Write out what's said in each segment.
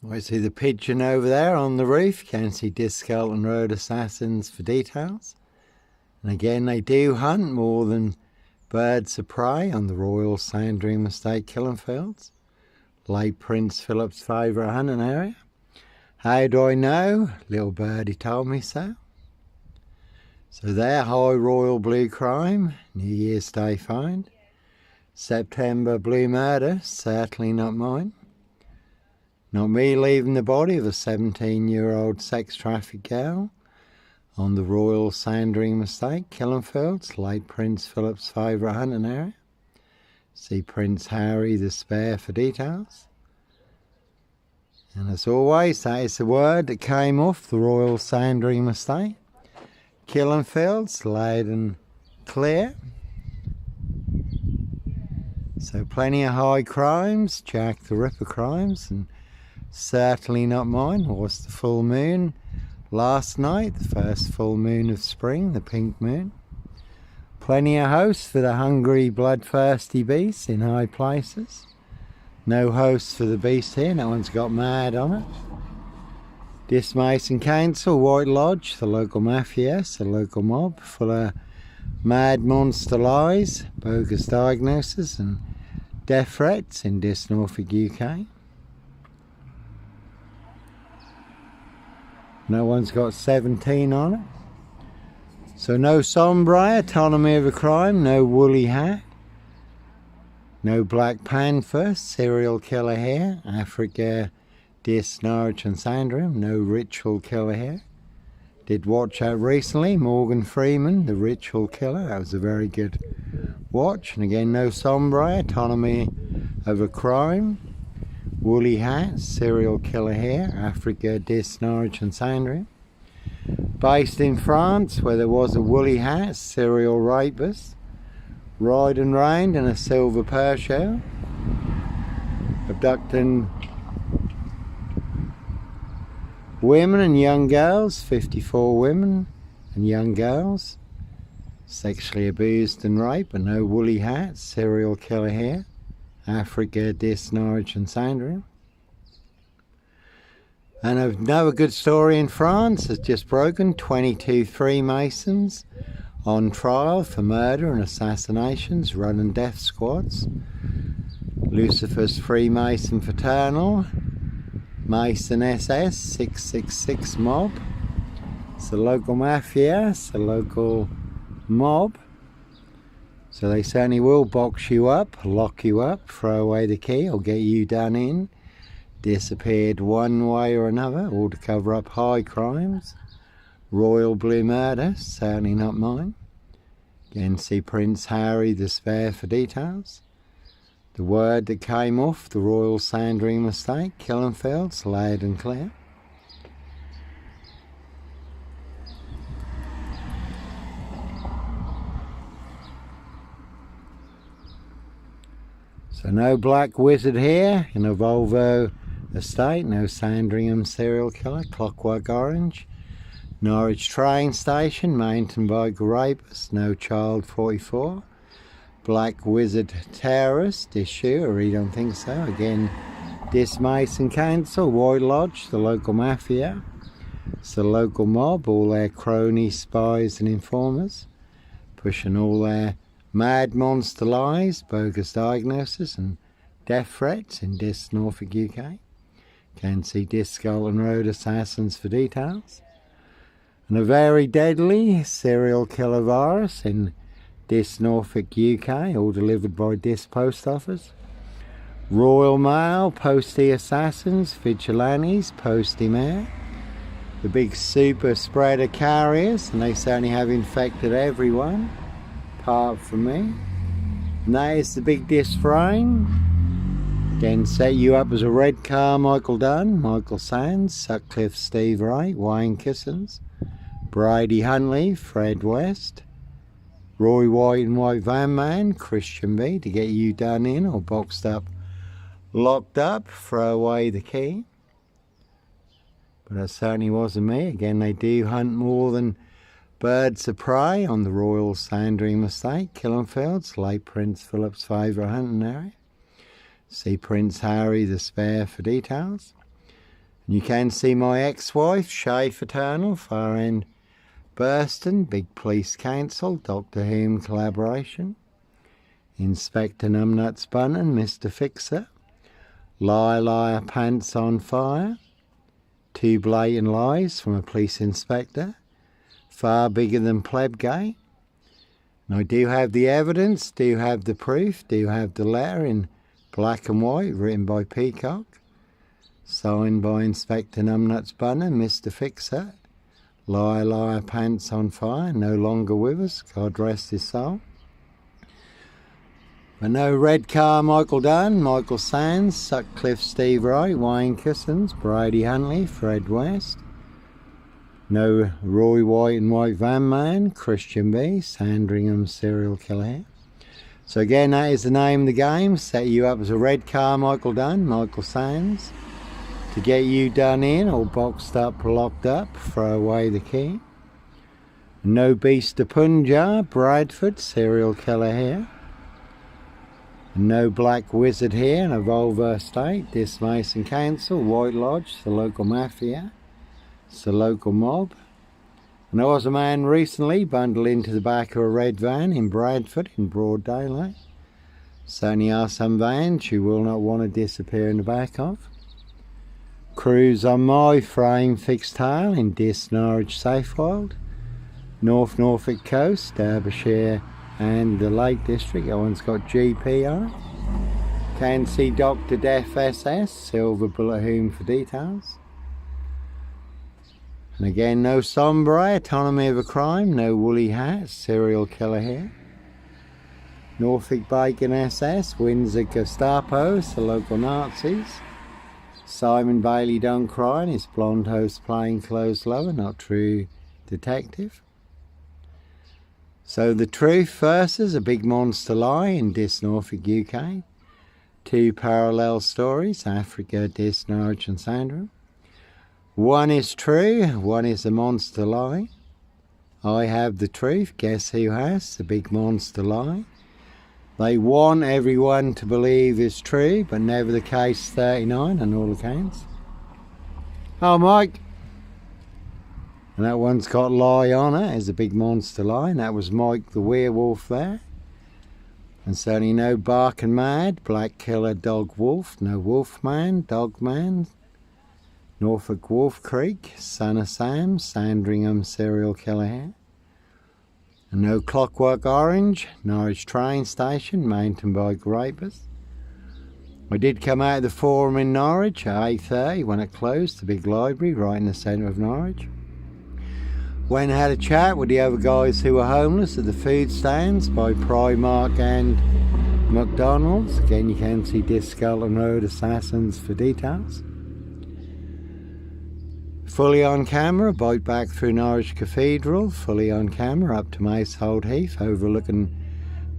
I see the pigeon over there on the roof. Can see disc-skeleton road assassins for details. And again, they do hunt more than birds of prey on the Royal Sandringham Estate killing fields. Late Prince Philip's favourite hunting area. How do I know? Little birdie told me so. So there, high royal blue crime, New Year's Day find. September blue murder, certainly not mine. Not me leaving the body of a 17-year-old sex trafficked girl on the Royal Sandringham Estate, Killenfields, late Prince Philip's favourite hunting area. See Prince Harry the Spare for details. And as always, that is the word that came off the Royal Sandringham Estate. Killenfields, loud and clear. So plenty of high crimes, Jack the Ripper crimes, and certainly not mine. It was the full moon last night, the first full moon of spring, the pink moon. Plenty of hosts for the hungry, bloodthirsty beasts in high places. No hosts for the beast here, no one's got mad on it. Dismason Council, White Lodge, the local mafia, the local mob, full of mad monster lies, bogus diagnosis and death threats in Dis Norfolk, UK. No one's got 17 on it. So no sombre, autonomy of a crime, no woolly hat, no Black Panther, serial killer here, Africa, Dis, Norwich and Sandringham, no ritual killer here. Did watch out recently, Morgan Freeman, the ritual killer, that was a very good watch. And again, no sombre, autonomy of a crime, woolly hat, serial killer here, Africa, Dis, Norwich and Sandringham. Based in France, where there was a woolly hat, serial rapist, riding round in a silver Peugeot, abducting women and young girls, 54 women and young girls, sexually abused and raped, but no woolly hat, serial killer here, Africa, Dis, Norwich and Sandringham. And another good story in France has just broken. 22 Freemasons on trial for murder and assassinations, running death squads. Lucifer's Freemason Fraternal, Mason SS, 666 mob. It's the local mafia, it's the local mob. So they certainly will box you up, lock you up, throw away the key or get you done in. Disappeared one way or another, all to cover up high crimes. Royal blue murder, certainly not mine. Again, see Prince Harry the Spare for details. The word that came off the Royal Sandringham Estate, Killenfields, loud and clear. So no black wizard here in a Volvo estate, no Sandringham serial killer, Clockwork Orange. Norwich train station, mountain bike rapist, no child 44. Black wizard terrorist issue, I really don't think so. Again, Dis Mason Council, White Lodge, the local mafia. It's the local mob, all their cronies, spies and informers, pushing all their mad monster lies, bogus diagnosis and death threats in Dis Norfolk, UK. Can see Dis-skeleton road assassins for details. And a very deadly serial killer virus in Dis Norfolk, UK, all delivered by Dis Post Office. Royal Mail, postie assassins, vigilantes, postie mail. The big super spreader carriers, and they certainly have infected everyone, apart from me. And that is the big Dis frame. Again, set you up as a red car, Michael Dunn, Michael Sands, Sutcliffe Steve Wright, Wayne Kissons, Brady Huntley, Fred West, Roy White and White Van Man, Christian B, to get you done in or boxed up, locked up, throw away the key. But that certainly wasn't me. Again, they do hunt more than birds of prey on the Royal Sandringham Estate, Killenfields, late Prince Philip's favourite hunting area. See Prince Harry the Spare for details. You can see my ex-wife, Shay Fraternal, far end Burston, Big Police Council, Doctor Whom collaboration, Inspector Numbnuts Bunnan, Mr. Fixer, Liar Pants on Fire, Two Blatant Lies from a Police Inspector, Far Bigger Than Plebgay. And I do have the evidence, do have the proof, do have the letter in black and white, written by Peacock, signed by Inspector Numbnuts Bunnan, Mr. Fixer, Liar Pants on Fire, no longer with us, God rest his soul. But no Red Car Michael Dunn, Michael Sands, Sutcliffe Steve Wright, Wayne Kissons, Brady Huntley, Fred West. No Roy White and White Van Man, Christian B, Sandringham serial killer. So again, that is the name of the game. Set you up as a Red Car Michael Dunn, Michael Sands. To get you done in, or boxed up, locked up, throw away the key. No Beast of Punjab, Bradford, serial killer here. No Black Wizard here in a Volvo estate, Dis Mason Council, White Lodge, the local mafia, it's the local mob. And there was a man recently bundled into the back of a red van in Bradford in broad daylight. Certainly are some vans you will not want to disappear in the back of. Cruise on my frame fixed tail in Dis Norwich Safewild, North Norfolk Coast, Derbyshire and the Lake District. That one's got GP on it. Can see Dr. Death SS, Silver Bullet Whom for details. And again, no sombre, autonomy of a crime, no woolly hat, serial killer here. Norfolk Bacon SS, Windsor Gestapos, the local Nazis. Simon Bailey don't cry and his blonde host plainclothes lover, not true detective. So the truth versus a big monster lie in Dis Norfolk, UK. Two parallel stories, Africa, Dis Norwich and Sandringham. One is true, one is a monster lie. I have the truth, guess who has the big monster lie? They want everyone to believe is true, but never the case 39 on all accounts. Oh, Mike. And that one's got lie on it, as a big monster lie, and that was Mike the werewolf there. And certainly no Bark and Mad, Black Killer, Dog Wolf, no Wolfman, Dogman, Norfolk Wolf Creek, Son of Sam, Sandringham serial killer here. And no Clockwork Orange, Norwich train station, mountain bike rapist. I did come out of the forum in Norwich at 8:30 when it closed, the big library right in the centre of Norwich. Went and had a chat with the other guys who were homeless at the food stands by Primark and McDonald's. Again, you can see Discalton Road Assassins for details. Fully on camera, bike back through Norwich Cathedral, fully on camera up to Macehold Heath, overlooking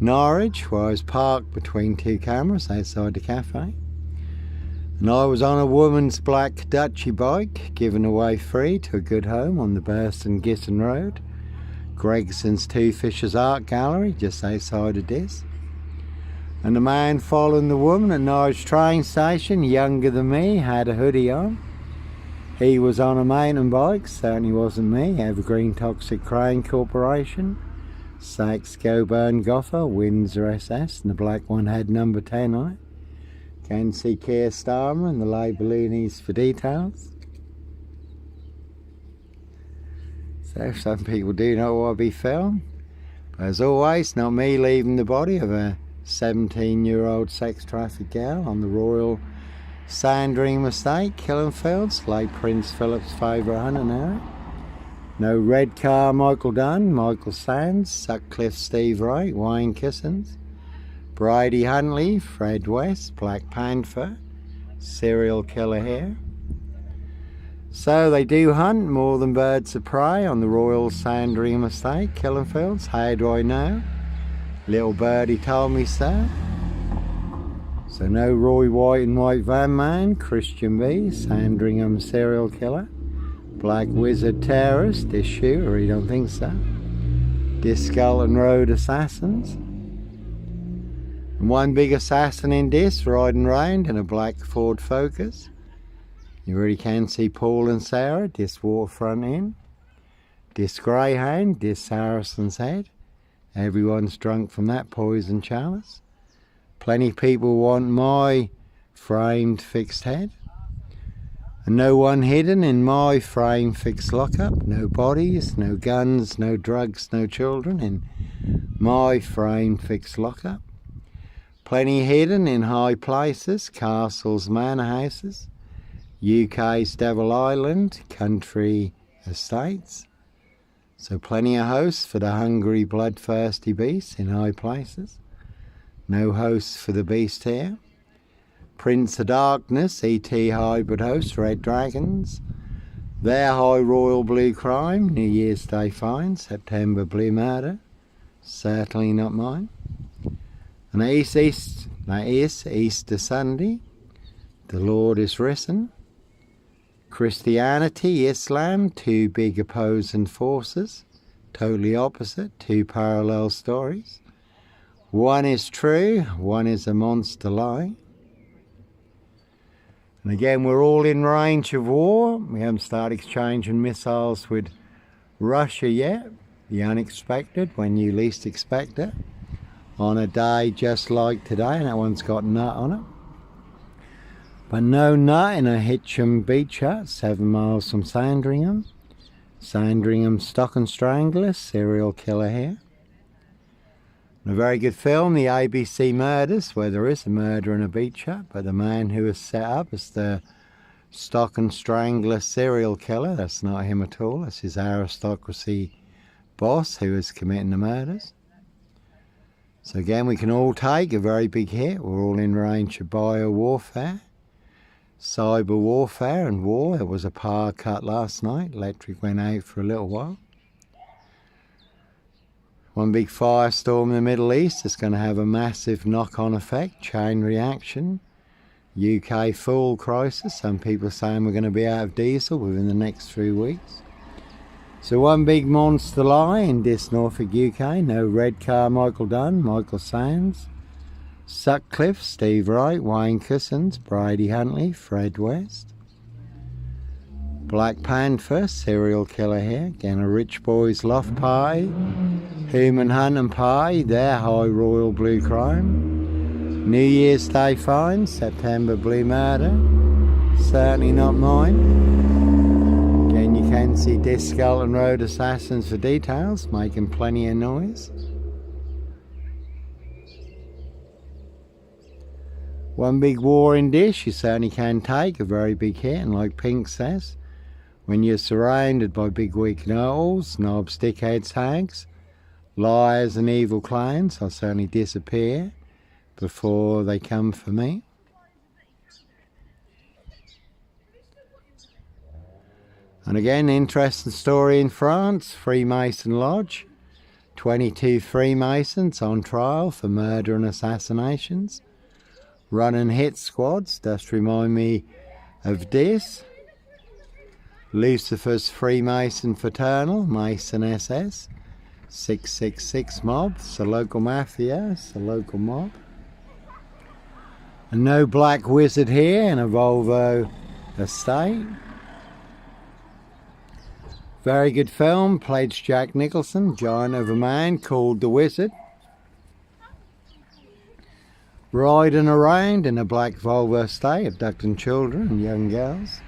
Norwich, where I was parked between two cameras outside the cafe. And I was on a woman's black Dutchy bike, given away free to a good home on the Burston Gisson Road. Gregson's Two Fishers Art Gallery, just outside of this. And the man following the woman at Norwich train station, younger than me, had a hoodie on. He was on a mountain bike, certainly wasn't me. Evergreen Toxic Crane Corporation, Sachs Goburn Gotha, Windsor SS, and the black one had number 10 on it. Can see Keir Starmer and the Labour Looneys for details. So some people do not want to be filmed. But as always, not me leaving the body of a 17-year-old sex trafficked girl on the Royal Sandringham estate, Killenfields, late Prince Philip's favourite hunting area. No Red Car Michael Dunn, Michael Sands, Sutcliffe Steve Wright, Wayne Kissons, Brady Huntley, Fred West, Black Panther, serial killer here. So they do hunt more than birds of prey on the Royal Sandringham estate, Killenfields. How do I know? Little birdie told me so. So no Roy White and White Van Man, Christian B, Sandringham serial killer, Black Wizard terrorist, issue, or you don't think so? Discalton Road Assassins. And one big assassin in this, riding round in a black Ford Focus. You already can see Paul and Sarah, this waterfront inn, this greyhound, this Saracen's Head. Everyone's drunk from that poison chalice. Plenty of people want my framed fixed head. And no one hidden in my frame fixed lockup. No bodies, no guns, no drugs, no children in my frame fixed lockup. Plenty hidden in high places, castles, manor houses, UK's Devil Island, country estates. So plenty of hosts for the hungry, bloodthirsty beasts in high places. No hosts for the beast here. Prince of Darkness, E.T. hybrid hosts, red dragons. Their high royal blue crime, New Year's Day fine, September blue murder. Certainly not mine. And that is Easter Sunday. The Lord is risen. Christianity, Islam, two big opposing forces. Totally opposite, two parallel stories. One is true, one is a monster lie. And again, we're all in range of war. We haven't started exchanging missiles with Russia yet. The unexpected, when you least expect it. On a day just like today, and that one's got nut on it. But no nut in a Hitcham beach hut, 7 miles from Sandringham. Sandringham Stock and Strangler, serial killer here. A very good film, the ABC Murders, where there is a murder in a beach hut, but the man who is set up as the Stock and Strangler serial killer, that's not him at all, that's his aristocracy boss who is committing the murders. So again, we can all take a very big hit. We're all in range of bio-warfare, cyber warfare and war. There was a power cut last night, electric went out for a little while. One big firestorm in the Middle East is going to have a massive knock-on effect, chain reaction. UK fuel crisis, some people saying we're going to be out of diesel within the next 3 weeks. So one big monster lie in this Norfolk UK, no red car Michael Dunn, Michael Sands, Sutcliffe, Steve Wright, Wayne Cousins, Brady Huntley, Fred West. Black Panther, serial killer here, again a rich boys loft party, human hunt and pie, their high royal blue crime. New Year's Day fine, September blue murder, certainly not mine. Again, you can see Discalton Road assassins for details, making plenty of noise. One big war in dish, you certainly can take a very big hit, and like Pink says, when you're surrounded by big weak gnolls, knobs, dickheads, hags, liars and evil clowns, I'll certainly disappear before they come for me. And again, interesting story in France, Freemason Lodge. 22 Freemasons on trial for murder and assassinations. Running hit squads, does remind me of this. Lucifer's Freemason Fraternal, Mason SS. 666 mob, it's a local mafia, it's a local mob. And no black wizard here in a Volvo estate. Very good film, played Jack Nicholson, giant of a man called the Wizard. Riding around in a black Volvo estate, abducting children and young girls.